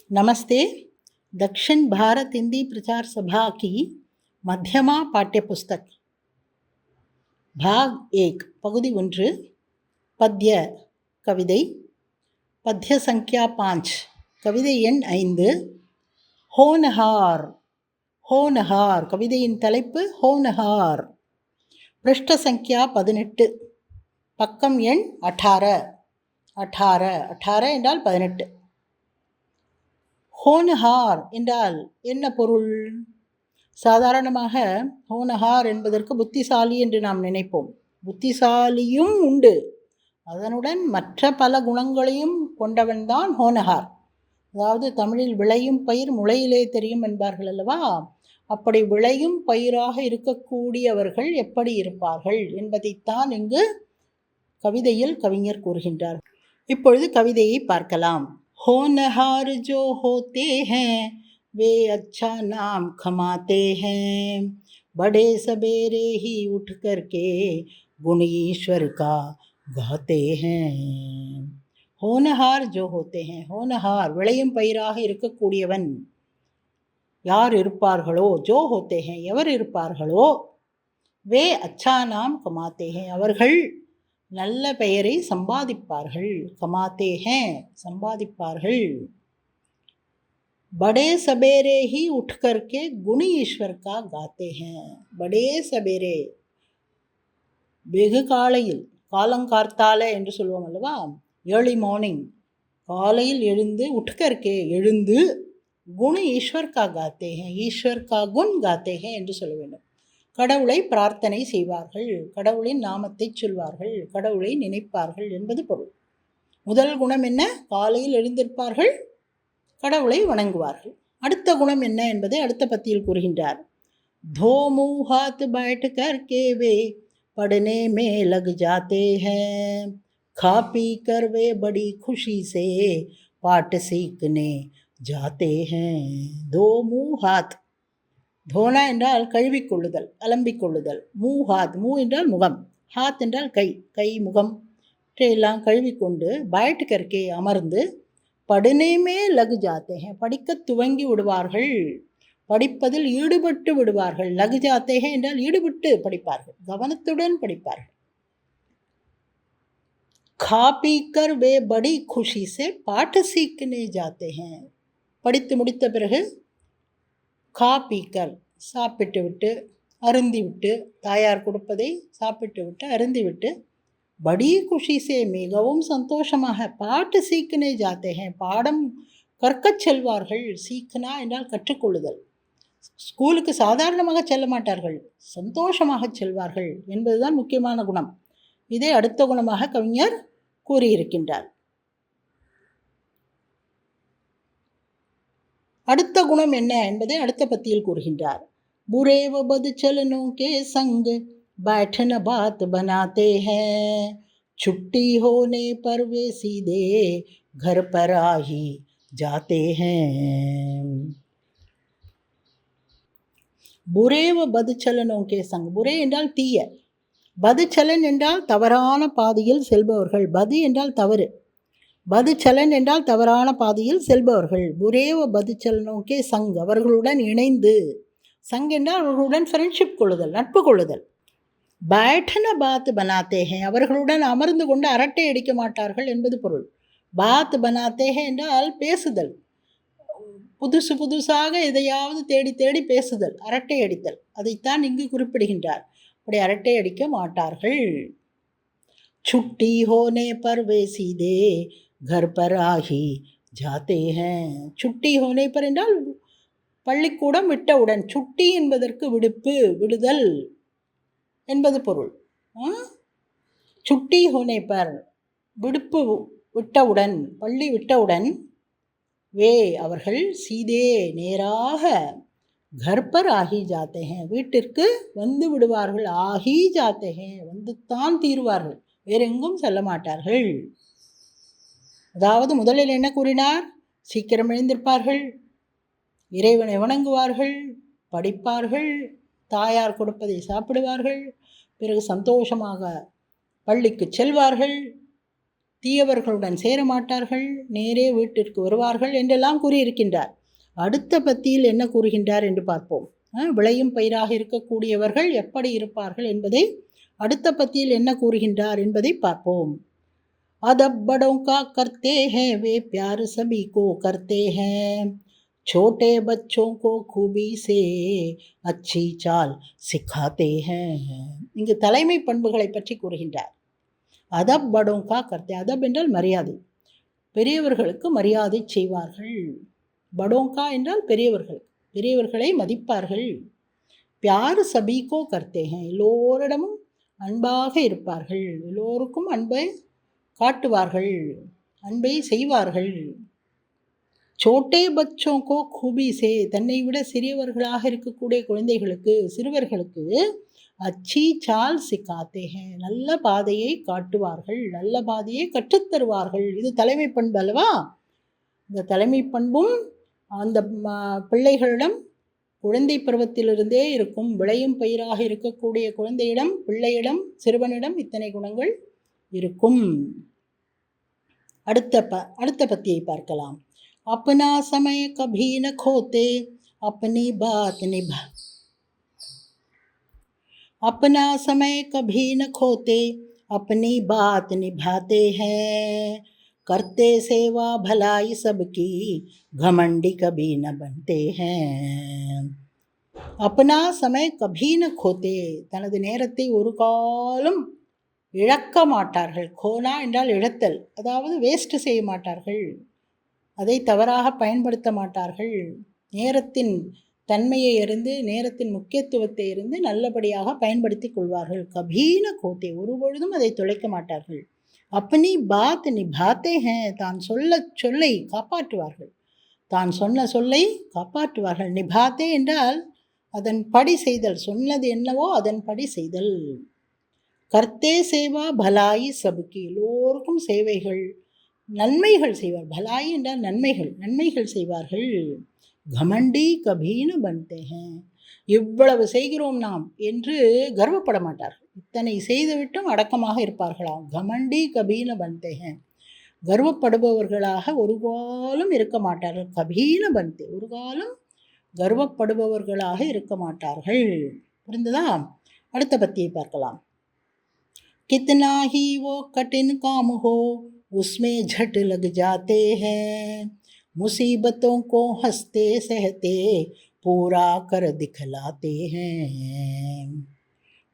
नमस्ते। दक्षिण भारत हिंदी प्रचार सभा की मध्यमा पाठ्य पुस्तक भाग 1 पगुदी 1 पद्य कविதை पद्य संख्या 5 कविதை எண் 5 होनहार होनहार कविதையின் தலைப்பு होनहार पृष्ठ संख्या 18 பக்கம் எண் 18 18 என்றால் 18. ஹோனஹார் என்றால் என்ன பொருள்? சாதாரணமாக ஹோனஹார் என்பதற்கு புத்திசாலி என்று நாம் நினைப்போம். புத்திசாலியும் உண்டு, அதனுடன் மற்ற பல குணங்களையும் கொண்டவன்தான் ஹோனஹார். அதாவது தமிழில் விளையும் பயிர் முளையிலே தெரியும் என்பார்கள் அல்லவா? அப்படி விளையும் பயிராக இருக்கக்கூடியவர்கள் எப்படி இருப்பார்கள் என்பதைத்தான் இங்கு கவிதையில் கவிஞர் கூறுகின்றார். இப்பொழுது கவிதையை பார்க்கலாம். होनहार जो होते हैं वे अच्छा नाम कमाते हैं, बड़े सबेरे ही उठ कर के गुण ईश्वर का गाते हैं. होनहार जो होते हैं, होनहार விளையும் பயிராக இருக்கக்கூடியவன் யார் இருப்பார்களோ, ஜோ ஹோத்தே ஹே எவர் இருப்பார்களோ, வே அச்சா நாம் கமாத்தே ஹே அவர்கள் நல்ல பெயரை சம்பாதிப்பார்கள். கமாத்தே ஹே சம்பாதிப்பார்கள். बड़े सबेरे ही उठ करके गुण ईश्वर का गाते हैं. बड़े सबेरे வெகு காலையில், காலங்கார்த்தால என்று சொல்லுவோம் அல்லவா, ஏர்லி மார்னிங், காலையில் எழுந்து, உட்கர்க்கே எழுந்து, குண ஈஸ்வர் கா காத்தே ஹே ஈஸ்வர் கா குண் காத்தே ஹே என்று சொல்ல வேண்டும். கடவுளை பிரார்த்தனை செய்வார்கள், கடவுளின் நாமத்தை சொல்வார்கள், கடவுளை நினைப்பார்கள் என்பது பொருள். முதல் குணம் என்ன? காலையில் எழுந்திருப்பார்கள், கடவுளை வணங்குவார்கள். அடுத்த குணம் என்ன என்பதை அடுத்த பத்தியில் கூறுகின்றார். धो मुँह हाथ बैठ कर के वे पढ़ने में लग जाते हैं, खा पी कर वे बड़ी खुशी से पाठ सीखने जाते हैं. धो मुँह हाथ, தோனா என்றால் கழுவிக்கொள்ளுதல், அலம்பிக்கொள்ளுதல். மூ ஹாத், மூ என்றால் முகம், ஹாத் என்றால் கை, கை முகம் எல்லாம் கழுவிக்கொண்டு, பயட் கற்கே அமர்ந்து, படுனேமே லகு ஜாத்தேக படிக்க துவங்கி விடுவார்கள், படிப்பதில் ஈடுபட்டு விடுவார்கள். லகு ஜாத்தேக என்றால் ஈடுபட்டு படிப்பார்கள், கவனத்துடன் படிப்பார்கள். खा पी कर वे बड़ी खुशी से पाठ सीखने जाते हैं. படித்து முடித்த பிறகு கா பீக்கர் சாப்பிட்டு விட்டு, அருந்திவிட்டு, தாயார் கொடுப்பதை சாப்பிட்டு விட்டு அருந்திவிட்டு, படி குஷிசே மிகவும் சந்தோஷமாக, பாட்டு சீக்கினே ஜாத்தேக பாடம் கற்கச் செல்வார்கள். சீக்கினா என்றால் கற்றுக்கொள்ளுதல். ஸ்கூலுக்கு சாதாரணமாக செல்ல மாட்டார்கள், சந்தோஷமாக செல்வார்கள் என்பதுதான் முக்கியமான குணம். இதை அடுத்த குணமாக கவிஞர் கூறியிருக்கின்றார். அடுத்த குணம் என்ன என்பதை அடுத்த பத்தியில் கூறுகின்றார். बुरे व बद चलनों के संग बैठन बात बनाते हैं, छुट्टी होने पर वे सीधे घर पर आ ही जाते हैं. बुरे व बद चलनों के संग, बुरे என்றால் தீய, பது சலன் என்றால் தவறான பாதையில் செல்பவர்கள், பது என்றால் தவறு, பது சலன் என்றால் தவறான பாதையில் செல்பவர்கள். புரேவ பது சலனோக்கே சங் அவர்களுடன் இணைந்து, சங் என்றால் அவர்களுடன் ஃப்ரெண்ட்ஷிப் கொள்ளுதல், நட்பு கொள்ளுதல். பேட்டன பாத் பனாத்தேஹே அவர்களுடன் அமர்ந்து கொண்டு அரட்டை அடிக்க மாட்டார்கள் என்பது பொருள். பாத் பனாத்தேஹே என்றால் பேசுதல், புதுசு புதுசாக எதையாவது தேடி தேடி பேசுதல், அரட்டை அடித்தல், அதைத்தான் இங்கு குறிப்பிடுகின்றார். அப்படி அரட்டை அடிக்க மாட்டார்கள். छुट्टी होने पर वे सीधे घर पर आ ही जाते हैं. छुट्टी होने पर என்றால் பள்ளிக்கூடம் விட்டவுடன், சுட்டி என்பதற்கு விடுப்பு, விடுதல் என்பது பொருள். சுட்டி ஹோனே பர் விடுப்பு விட்டவுடன், பள்ளி விட்டவுடன், வே அவர்கள் சீதே நேராக, கர்ப்பர் ஆகி ஜாத்தே ஹே வீட்டிற்கு வந்து விடுவார்கள். ஆகி ஜாத்தே ஹே வந்துத்தான் தீர்வார்கள், வேறெங்கும் செல்ல மாட்டார்கள். அதாவது முதலில் என்ன கூறினார்? சீக்கிரம் எழுந்திருப்பார்கள், இறைவனை வணங்குவார்கள், படிப்பார்கள், தாயார் கொடுப்பதை சாப்பிடுவார்கள், பிறகு சந்தோஷமாக பள்ளிக்கு செல்வார்கள், தீயவர்களுடன் சேரமாட்டார்கள், நேரே வீட்டிற்கு வருவார்கள் என்றெல்லாம் கூறியிருக்கின்றார். அடுத்த பத்தியில் என்ன கூறுகின்றார் என்று பார்ப்போம். விளையும் பயிராக இருக்கக்கூடியவர்கள் எப்படி இருப்பார்கள் என்பதை அடுத்த பத்தியில் என்ன கூறுகின்றார் என்பதை பார்ப்போம். अदब बड़ों का करते हैं वे प्यार सभी को करते हैं छोटे बच्चों को खूबी से अच्छी चाल सिखाते हैं. இங்கு தலைமை பண்புகளை பற்றி கூறுகின்றார். அதப் படோங்கா கர்த்தே, அதப் என்றால் மரியாதை, பெரியவர்களுக்கு மரியாதை செய்வார்கள். படோங்கா என்றால் பெரியவர்கள், பெரியவர்களை மதிப்பார்கள். பியார் சபீகோ கர்த்தே ஹே, எல்லோரிடமும் அன்பாக இருப்பார்கள், எல்லோருக்கும் அன்பை காட்டுவார்கள், அன்பை செய்வார்கள். சோட்டே பச்சோங்கோ கூபி சே, தன்னை விட சிறியவர்களாக இருக்கக்கூடிய குழந்தைகளுக்கு, சிறுவர்களுக்கு அச்சி சால் சிக்காத்தே ஹே, நல்ல பாதையை காட்டுவார்கள், நல்ல பாதையை கற்றுத்தருவார்கள். இது தலைமை பண்பு அல்லவா? இந்த தலைமை பண்பும் அந்த பிள்ளைகளிடம் குழந்தை பருவத்திலிருந்தே இருக்கும். விளையும் பயிராக இருக்கக்கூடிய குழந்தையிடம், பிள்ளையிடம், சிறுவனிடம் இத்தனை குணங்கள் இருக்கும். அடுத்த பத்தியை பார்க்கலாம். अपना समय कभी न खोते अपनी बात निभा, अपना समय कभी न खोते अपनी बात निभाते हैं करते सेवा भलाई सबकी घमंडी कभी न बनते हैं. अपना समय कभी न खोते, தனது நேரத்தை ஒரு காலம் இழக்க மாட்டார்கள். கோனா என்றால் இழத்தல், அதாவது வேஸ்ட் செய்ய மாட்டார்கள், அதை தவறாக பயன்படுத்த மாட்டார்கள். நேரத்தின் தன்மையை அறிந்து, நேரத்தின் முக்கியத்துவத்தை அறிந்து நல்லபடியாக பயன்படுத்தி கொள்வார்கள். கபீன கோத்தே, ஒருபொழுதும் அதை தொலைக்க மாட்டார்கள். அப்பனி பாத் நிபாத்தே ஹே, தான் சொல்லை காப்பாற்றுவார்கள், தான் சொன்ன சொல்லை காப்பாற்றுவார்கள். நிபாத்தே என்றால் அதன் படி செய்தல், சொன்னது என்னவோ அதன் படி செய்தல். கர்த்தே சேவா பலாயி சபுக்கி, எல்லோருக்கும் சேவைகள், நன்மைகள் செய்வார். பலாயி என்றால் நன்மைகள், நன்மைகள் செய்வார்கள். கமண்டி கபீன பன்தே ஹே, இவ்வளவு செய்கிறோம் நாம் என்று கர்வப்பட மாட்டார்கள். இத்தனை செய்துவிட்டும் அடக்கமாக இருப்பார்களாம். கமண்டி கபீன பன்தே ஹே, கர்வப்படுபவர்களாக ஒரு காலம் இருக்க மாட்டார்கள். கபீன பன்தே, ஒரு காலம் கர்வப்படுபவர்களாக இருக்க மாட்டார்கள். புரிந்ததா? அடுத்த பத்தியை பார்க்கலாம். कितना ही वो कठिन काम हो उसमें झट लग जाते हैं मुसीबतों को हंसते सहते पूरा कर दिखलाते हैं.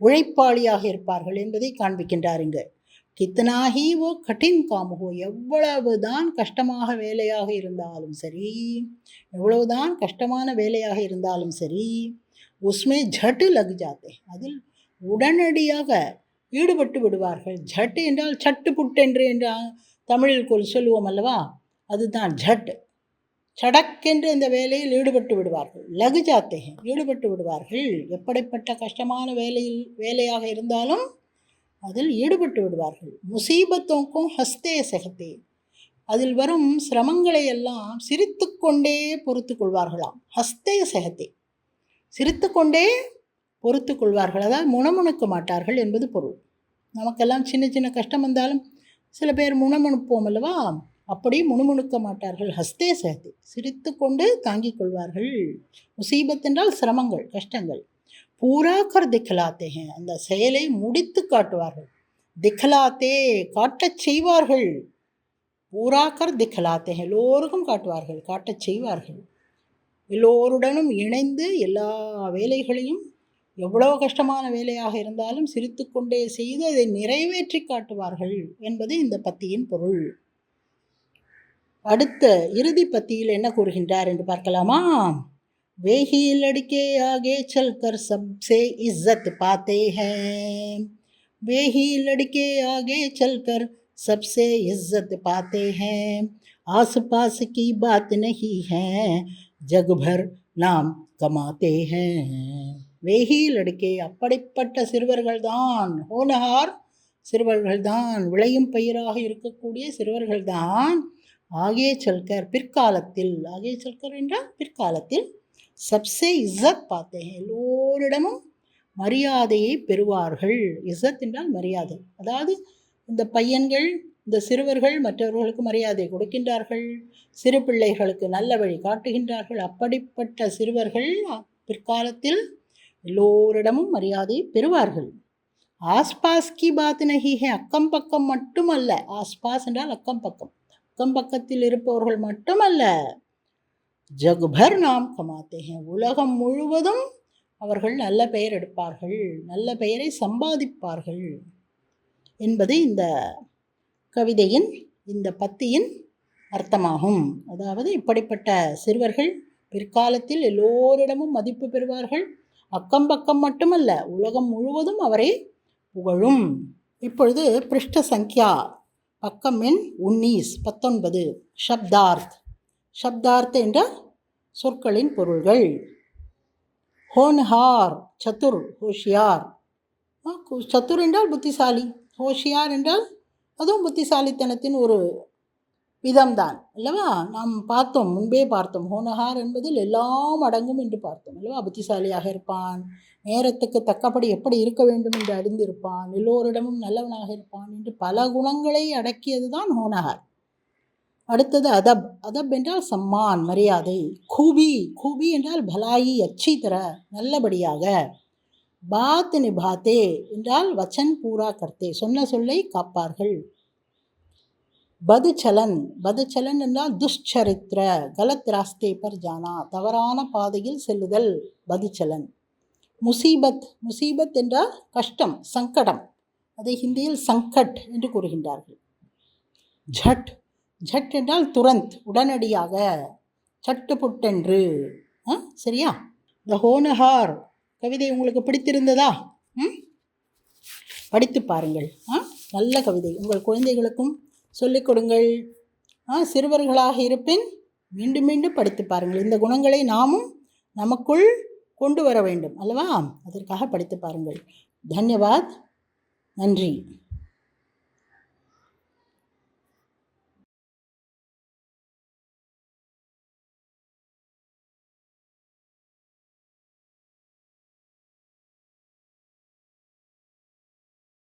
உழைப்பாளியாக இருப்பார்கள் என்பதை காண்பிக்கின்றாருங்க. கித்தனாகி ஓ கட்டின் காமுகோ, எவ்வளவுதான் கஷ்டமாக வேலையாக இருந்தாலும் சரி, எவ்வளவுதான் கஷ்டமான வேலையாக இருந்தாலும் சரி, உஸ்மே ஜட்டு லக் ஜாத்தே, அதில் உடனடியாக ஈடுபட்டு விடுவார்கள். ஜட்டு என்றால் சட்டு புட்டு என்று தமிழில் சொல்லுவோம் அல்லவா, அதுதான் ஜட். சடக்கென்று இந்த வேலையில் ஈடுபட்டு விடுவார்கள். லகு ஜாத்தே, ஈடுபட்டு விடுவார்கள். எப்படிப்பட்ட கஷ்டமான வேலையாக இருந்தாலும் அதில் ஈடுபட்டு விடுவார்கள். முசீபத்தோக்கும் ஹஸ்தே சகத்தே, அதில் வரும் சிரமங்களை எல்லாம் சிரித்து கொண்டே பொறுத்து கொள்வார்களாம். ஹஸ்தே சகத்தே, சிரித்து கொண்டே பொறுத்து கொள்வார்கள், அதாவது முணமுணுக்க மாட்டார்கள் என்பது பொருள். நமக்கெல்லாம் சின்ன சின்ன கஷ்டம் வந்தாலும் சில பேர் முணமுணுப்போம் அல்லவா, அப்படி முணுமுணுக்க மாட்டார்கள். ஹஸ்தே சஹதே, சிரித்து கொண்டு தாங்கிக் கொள்வார்கள். முசீபத் என்றால் சிரமங்கள், கஷ்டங்கள். பூராக்கர் திக்கலாத்தே ஹே, அந்த செயலை முடித்து காட்டுவார்கள். திக்கலாத்தே, காட்டச் செய்வார்கள். பூராக்கர் திக்கலாத்தே ஹே, எல்லோருக்கும் காட்டுவார்கள், காட்டச் செய்வார்கள். எல்லோருடனும் இணைந்து எல்லா வேலைகளையும், எவ்வளோ கஷ்டமான வேலையாக இருந்தாலும் சிரித்து கொண்டே செய்து அதை நிறைவேற்றி காட்டுவார்கள் என்பது இந்த பத்தியின் பொருள். அடுத்த இறுதி பத்தியில் என்ன கூறுகின்றார் என்று பார்க்கலாமா? வேஹி லடுக்கே ஆகே சல்கர் சப்சே இஸ்ஸத் பாத்தே ஹேன், வேஹி லடுக்கே ஆகே சல்கர் सबसे इज्जत पाते हैं आस पास की बात नहीं है जग भर नाम कमाते हैं. வேஹி லடுக்கே, அப்படிப்பட்ட சிறுவர்கள்தான், ஹோனஹார் சிறுவர்கள்தான், விளையும் பயிராக இருக்கக்கூடிய சிறுவர்கள்தான். ஆகே சல்கர், பிற்காலத்தில், ஆகே சல்கர் என்றால் பிற்காலத்தில், சப்சே இஸ்ஸத் பாத்தே, எல்லோரிடமும் மரியாதையை பெறுவார்கள். இஸ்ஸத் என்றால் மரியாதை, அதாவது இந்த பையன்கள் இந்த சிறுவர்கள் மற்றவர்களுக்கு மரியாதை கொடுக்கின்றார்கள், சிறு பிள்ளைகளுக்கு நல்ல வழி காட்டுகின்றார்கள். அப்படிப்பட்ட சிறுவர்கள் பிற்காலத்தில் எல்லோரிடமும் மரியாதை பெறுவார்கள். ஆஸ்பாஸ் கி பாத் நஹி ஹே, அக்கம் பக்கம் மட்டுமல்ல. ஆஸ்பாஸ் என்றால் அக்கம் பக்கம், அக்கம் பக்கத்தில் இருப்பவர்கள் மட்டுமல்ல. ஜக்பர் நாம் கமாத்தே ஹே, உலகம் முழுவதும் அவர்கள் நல்ல பெயர் எடுப்பார்கள், நல்ல பெயரை சம்பாதிப்பார்கள் என்பது இந்த கவிதையின், இந்த பத்தியின் அர்த்தமாகும். அதாவது இப்படிப்பட்ட சிறுவர்கள் பிற்காலத்தில் எல்லோரிடமும் மதிப்பு பெறுவார்கள், அக்கம் பக்கம் மட்டுமல்ல உலகம் முழுவதும் அவரை புகழும். இப்பொழுது பிருஷ்ட சங்கியா பக்கம் எண் 19. ஷப்தார்த். ஷப்தார்த் என்ற சொற்களின் பொருள்கள். ஹோன்ஹார் சதுர், ஹோஷியார். சதுர் என்றால் புத்திசாலி, ஹோஷியார் என்றால் அதுவும் புத்திசாலித்தனத்தின் ஒரு விதம்தான் அல்லவா? நாம் பார்த்தோம், முன்பே பார்த்தோம். ஹோனஹார் என்பதில் எல்லாம் அடங்கும் என்று பார்த்தோம் அல்லவா? புத்திசாலியாக இருப்பான், நேரத்துக்கு தக்கபடி எப்படி இருக்க வேண்டும் என்று அறிந்திருப்பான், எல்லோரிடமும் நல்லவனாக இருப்பான் என்று பல குணங்களை அடக்கியது தான் ஹோனஹார். அடுத்தது அதப். அதப் என்றால் சம்மான், மரியாதை. கூபி, கூபி என்றால் பலாயி, அச்சி தர, நல்லபடியாக. பாத் நிபாத்தே என்றால் வச்சன் பூரா கர்த்தே, சொன்ன சொல்லை காப்பார்கள். பதுச்சலன். பதுச்சலன் என்றால் துஷ்சரித்திர, கலத் ராஸ்தே பர் ஜானா, தவறான பாதையில் செல்லுதல் பதுச்சலன். முசீபத். முசீபத் என்றால் கஷ்டம், சங்கடம். அதை ஹிந்தியில் சங்கட் என்று கூறுகின்றார்கள். ஜட். ஜட் என்றால் துரந்த், உடனடியாக, சட்டு புட்டென்று. சரியா? த ஹோனஹார் கவிதை உங்களுக்கு பிடித்திருந்ததா? படித்து பாருங்கள். நல்ல கவிதை. உங்கள் குழந்தைகளுக்கும் சொல்லிக் கொடுங்கள். சிறுவர்களாக இருப்பின் மீண்டும் மீண்டும் படித்து பாருங்கள். இந்த குணங்களை நாமும் நமக்குள் கொண்டு வர வேண்டும் அல்லவா? அதற்காக படித்து பாருங்கள். தன்யவாத். நன்றி.